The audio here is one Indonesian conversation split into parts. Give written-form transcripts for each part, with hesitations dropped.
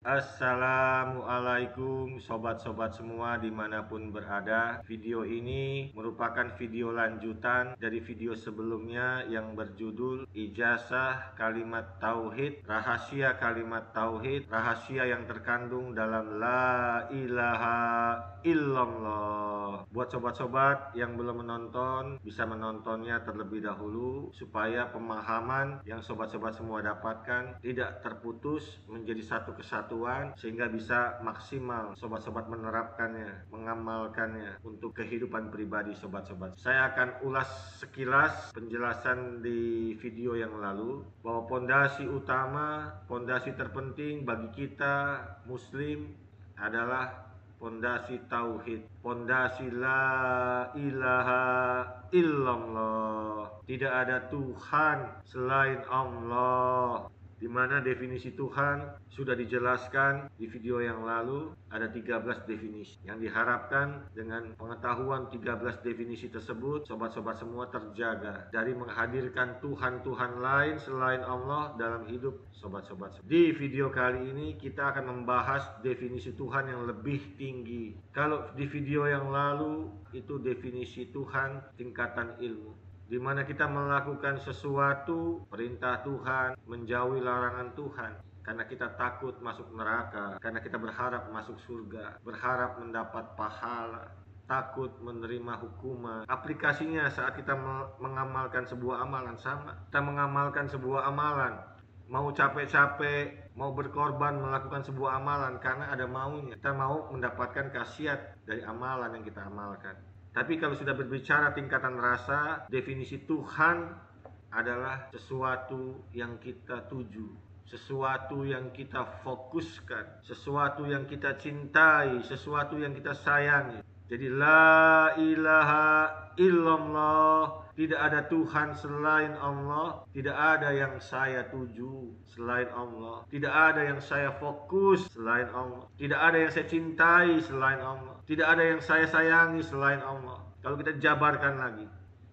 Assalamualaikum sobat-sobat semua dimanapun berada. Video ini merupakan video lanjutan dari video sebelumnya yang berjudul Ijazah Kalimat Tauhid, Rahasia Kalimat Tauhid, Rahasia yang terkandung dalam La ilaha illallah. Buat sobat-sobat yang belum menonton, bisa menontonnya terlebih dahulu supaya pemahaman yang sobat-sobat semua dapatkan tidak terputus menjadi satu kesatuan, sehingga bisa maksimal sobat-sobat menerapkannya, mengamalkannya untuk kehidupan pribadi sobat-sobat. Saya akan ulas sekilas penjelasan di video yang lalu bahwa pondasi utama, pondasi terpenting bagi kita muslim adalah pondasi tauhid, pondasi la ilaha illallah. Tidak ada Tuhan selain Allah. Di mana definisi Tuhan sudah dijelaskan di video yang lalu, ada 13 definisi. Yang diharapkan dengan pengetahuan 13 definisi tersebut, sobat-sobat semua terjaga dari menghadirkan Tuhan-Tuhan lain selain Allah dalam hidup sobat-sobat. Di video kali ini kita akan membahas definisi Tuhan yang lebih tinggi. Kalau di video yang lalu itu definisi Tuhan tingkatan ilmu, di mana kita melakukan sesuatu perintah Tuhan, menjauhi larangan Tuhan karena kita takut masuk neraka, karena kita berharap masuk surga, berharap mendapat pahala, takut menerima hukuman. Aplikasinya saat kita mengamalkan sebuah amalan sama. Kita mengamalkan sebuah amalan, mau capek-capek, mau berkorban melakukan sebuah amalan karena ada maunya. Kita mau mendapatkan khasiat dari amalan yang kita amalkan. Tapi kalau sudah berbicara tingkatan rasa, definisi Tuhan adalah sesuatu yang kita tuju, sesuatu yang kita fokuskan, sesuatu yang kita cintai, sesuatu yang kita sayangi. Jadi la ilaha illallah, tidak ada Tuhan selain Allah, tidak ada yang saya tuju selain Allah, tidak ada yang saya fokus selain Allah, tidak ada yang saya cintai selain Allah, tidak ada yang saya sayangi selain Allah. Kalau kita jabarkan lagi,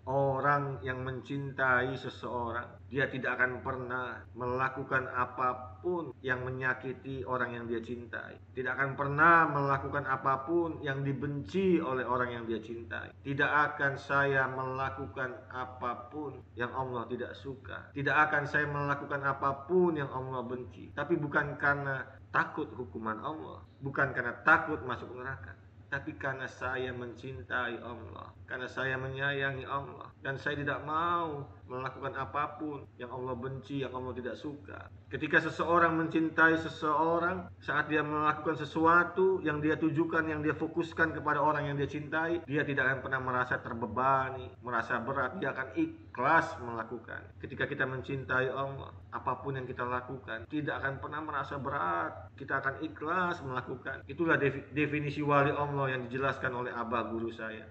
orang yang mencintai seseorang, dia tidak akan pernah melakukan apapun yang menyakiti orang yang dia cintai. Tidak akan pernah melakukan apapun yang dibenci oleh orang yang dia cintai. Tidak akan saya melakukan apapun yang Allah tidak suka. Tidak akan saya melakukan apapun yang Allah benci. Tapi bukan karena takut hukuman Allah, bukan karena takut masuk neraka, tapi karena saya mencintai Allah, karena saya menyayangi Allah, dan saya tidak mau melakukan apapun yang Allah benci, yang Allah tidak suka. Ketika seseorang mencintai seseorang, saat dia melakukan sesuatu yang dia tujukan, yang dia fokuskan kepada orang yang dia cintai, dia tidak akan pernah merasa terbebani, merasa berat. Dia akan ikhlas melakukan. Ketika kita mencintai Allah, apapun yang kita lakukan tidak akan pernah merasa berat. Kita akan ikhlas melakukan. Itulah definisi wali Allah yang dijelaskan oleh Abah guru saya.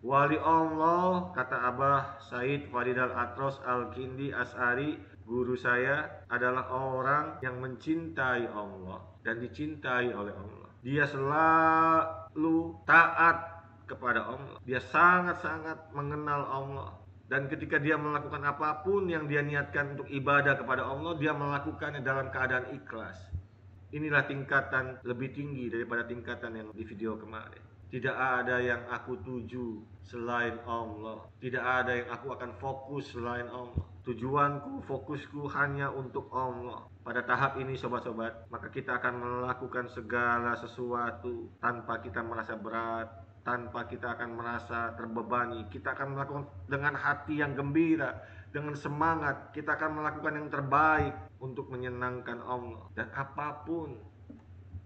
Wali Allah, kata Abah Said Faridal Atros Al-Kindi As'ari, guru saya, adalah orang yang mencintai Allah dan dicintai oleh Allah. Dia selalu taat kepada Allah. Dia sangat-sangat mengenal Allah. Dan ketika dia melakukan apapun yang dia niatkan untuk ibadah kepada Allah, dia melakukannya dalam keadaan ikhlas. Inilah tingkatan lebih tinggi daripada tingkatan yang di video kemarin. Tidak ada yang aku tuju selain Allah. Tidak ada yang aku akan fokus selain Allah. Tujuanku, fokusku hanya untuk Allah. Pada tahap ini sobat-sobat, maka kita akan melakukan segala sesuatu tanpa kita merasa berat, tanpa kita akan merasa terbebani. Kita akan melakukan dengan hati yang gembira, dengan semangat. Kita akan melakukan yang terbaik untuk menyenangkan Allah. Dan apapun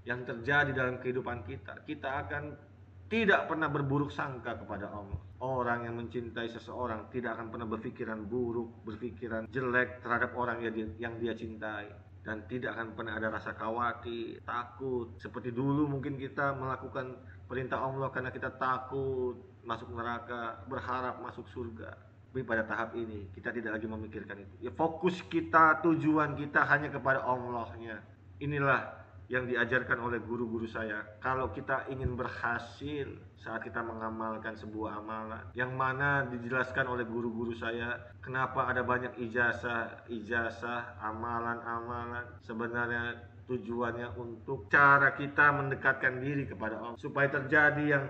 yang terjadi dalam kehidupan kita, kita akan tidak pernah berburuk sangka kepada Allah. Orang yang mencintai seseorang tidak akan pernah berpikiran buruk, berpikiran jelek terhadap orang yang dia cintai. Dan tidak akan pernah ada rasa khawatir, takut. Seperti dulu mungkin kita melakukan perintah Allah karena kita takut masuk neraka, berharap masuk surga. Tapi pada tahap ini kita tidak lagi memikirkan itu. Ya, fokus kita, tujuan kita hanya kepada Allahnya. Inilah yang diajarkan oleh guru-guru saya. Kalau kita ingin berhasil saat kita mengamalkan sebuah amalan, yang mana dijelaskan oleh guru-guru saya, kenapa ada banyak ijazah, amalan-amalan. Sebenarnya tujuannya untuk cara kita mendekatkan diri kepada Allah. Supaya terjadi yang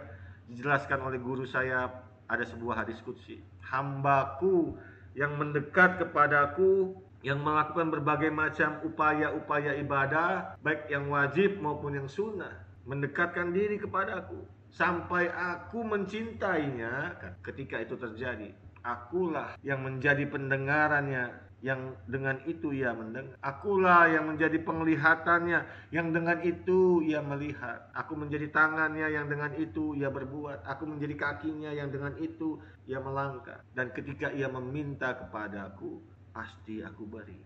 dijelaskan oleh guru saya, ada sebuah hadis qudsi, hambaku yang mendekat kepadaku, yang melakukan berbagai macam upaya-upaya ibadah, baik yang wajib maupun yang sunnah, mendekatkan diri kepadaku sampai aku mencintainya. Ketika itu terjadi, akulah yang menjadi pendengarannya, yang dengan itu ia mendengar. Akulah yang menjadi penglihatannya, yang dengan itu ia melihat. Aku menjadi tangannya, yang dengan itu ia berbuat. Aku menjadi kakinya, yang dengan itu ia melangkah. Dan ketika ia meminta kepadaku, pasti aku beri.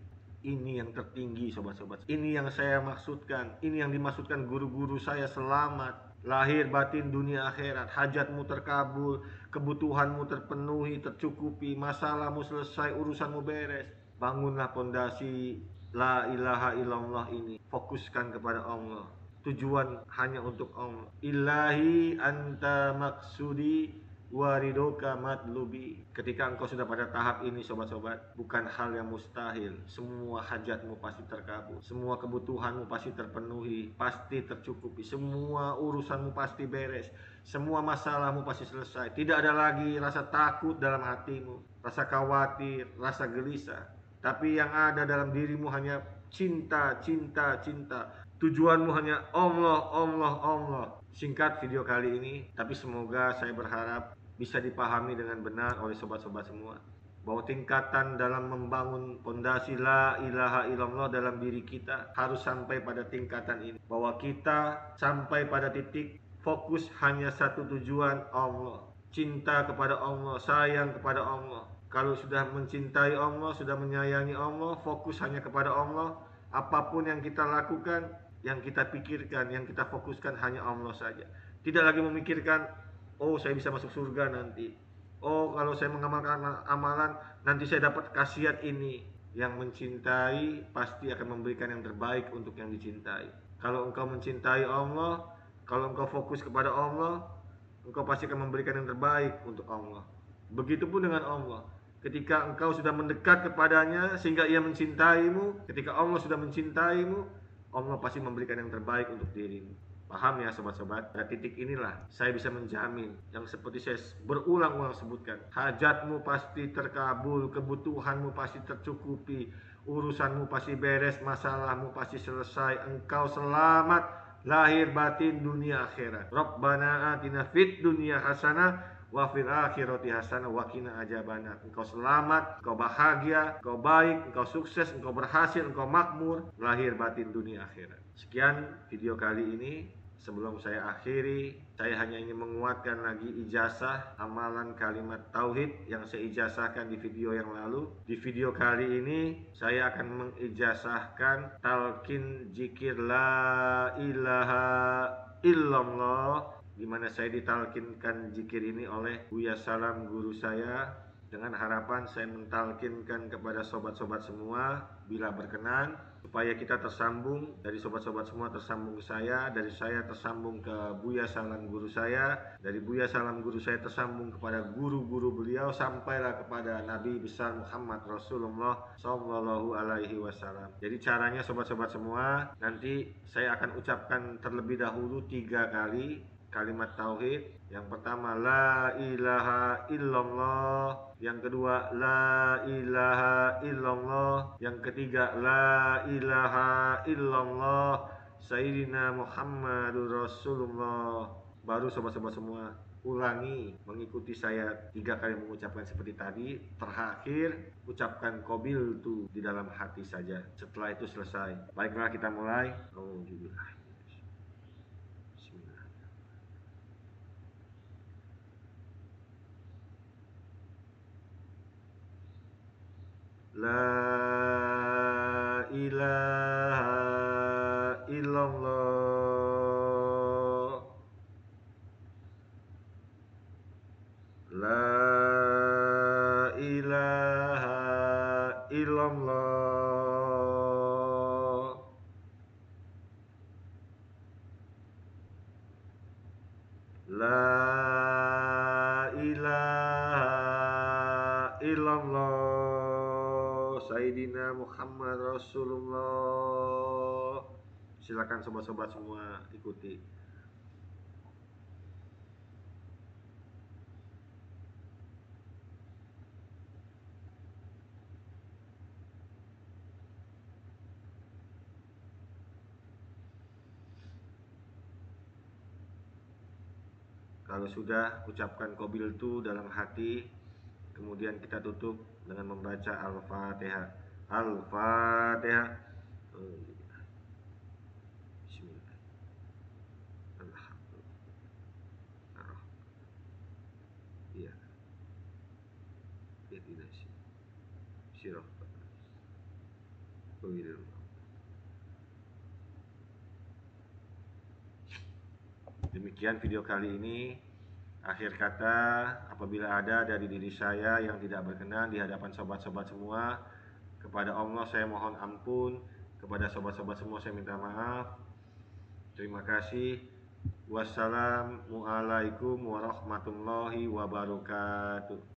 Ini yang tertinggi, sobat-sobat. Ini yang saya maksudkan. Ini yang dimaksudkan guru-guru saya. Selamat lahir batin dunia akhirat, hajatmu terkabul, kebutuhanmu terpenuhi, tercukupi, masalahmu selesai, urusanmu beres. Bangunlah pondasi la ilaha illallah ini. Fokuskan kepada Allah. Tujuan hanya untuk Allah. Ilahi anta maksudi waridoka matlubi. Ketika engkau sudah pada tahap ini, sobat-sobat, bukan hal yang mustahil. Semua hajatmu pasti terkabul, semua kebutuhanmu pasti terpenuhi, pasti tercukupi, semua urusanmu pasti beres, semua masalahmu pasti selesai. Tidak ada lagi rasa takut dalam hatimu, rasa khawatir, rasa gelisah. Tapi yang ada dalam dirimu hanya cinta, cinta, cinta. Tujuanmu hanya Allah, Allah, Allah. Singkat video kali ini, tapi semoga saya berharap bisa dipahami dengan benar oleh sobat-sobat semua, bahwa tingkatan dalam membangun pondasi la ilaha illallah dalam diri kita harus sampai pada tingkatan ini, bahwa kita sampai pada titik fokus hanya satu tujuan, Allah. Cinta kepada Allah, sayang kepada Allah. Kalau sudah mencintai Allah, sudah menyayangi Allah, fokus hanya kepada Allah, apapun yang kita lakukan, yang kita pikirkan, yang kita fokuskan hanya Allah saja. Tidak lagi memikirkan, oh saya bisa masuk surga nanti, oh kalau saya mengamalkan amalan nanti saya dapat khasiat ini. Yang mencintai pasti akan memberikan yang terbaik untuk yang dicintai. Kalau engkau mencintai Allah, kalau engkau fokus kepada Allah, engkau pasti akan memberikan yang terbaik untuk Allah. Begitupun dengan Allah. Ketika engkau sudah mendekat kepadanya sehingga ia mencintaimu, ketika Allah sudah mencintaimu, Allah pasti memberikan yang terbaik untuk dirimu. Paham ya sobat-sobat? Pada titik inilah saya bisa menjamin yang seperti saya berulang-ulang sebutkan. Hajatmu pasti terkabul, kebutuhanmu pasti tercukupi, urusanmu pasti beres, masalahmu pasti selesai, engkau selamat lahir batin dunia akhirat. Rabbana atina fid dunya hasanah wa fil akhirati hasanah wa qina adzabannar. Engkau selamat, engkau bahagia, engkau baik, engkau sukses, engkau berhasil, engkau makmur lahir batin dunia akhirat. Sekian video kali ini. Sebelum saya akhiri, saya hanya ingin menguatkan lagi ijazah amalan kalimat tauhid yang saya ijazahkan di video yang lalu. Di video kali ini saya akan mengijazahkan talqin zikir la ilaha illallah, di mana saya ditalkinkan zikir ini oleh Buya Salam, guru saya, dengan harapan saya mentalkinkan kepada sobat-sobat semua bila berkenan, supaya kita tersambung, dari sobat-sobat semua tersambung ke saya, dari saya tersambung ke Buya Salam guru saya, dari Buya Salam guru saya tersambung kepada guru-guru beliau, sampailah kepada Nabi besar Muhammad Rasulullah Sallallahu Alaihi Wasallam. Jadi caranya sobat-sobat semua, nanti saya akan ucapkan terlebih dahulu 3 kali kalimat tauhid. Yang pertama la ilaha illallah, yang kedua la ilaha illallah, yang ketiga la ilaha illallah Sayyidina Muhammadur Rasulullah. Baru sobat-sobat semua ulangi mengikuti saya 3 kali mengucapkan seperti tadi. Terakhir ucapkan qabil tu di dalam hati saja. Setelah itu selesai. Baiklah, kita mulai. Alhamdulillah. La ilaha illallah. La ilaha illallah. La ilaha illallah Sayyidina Muhammad Rasulullah. Silakan sobat-sobat semua ikuti. Kalau sudah, ucapkan qabiltu dalam hati, kemudian kita tutup dengan membaca Al-Fatihah. Al-Fatihah. Bismillah. Alhamdulillah. Iya. Ihdinash Shiratal. Demikian video kali ini. Akhir kata, apabila ada dari diri saya yang tidak berkenan di hadapan sobat-sobat semua, kepada Allah saya mohon ampun, kepada sobat-sobat semua saya minta maaf. Terima kasih. Wassalamualaikum warahmatullahi wabarakatuh.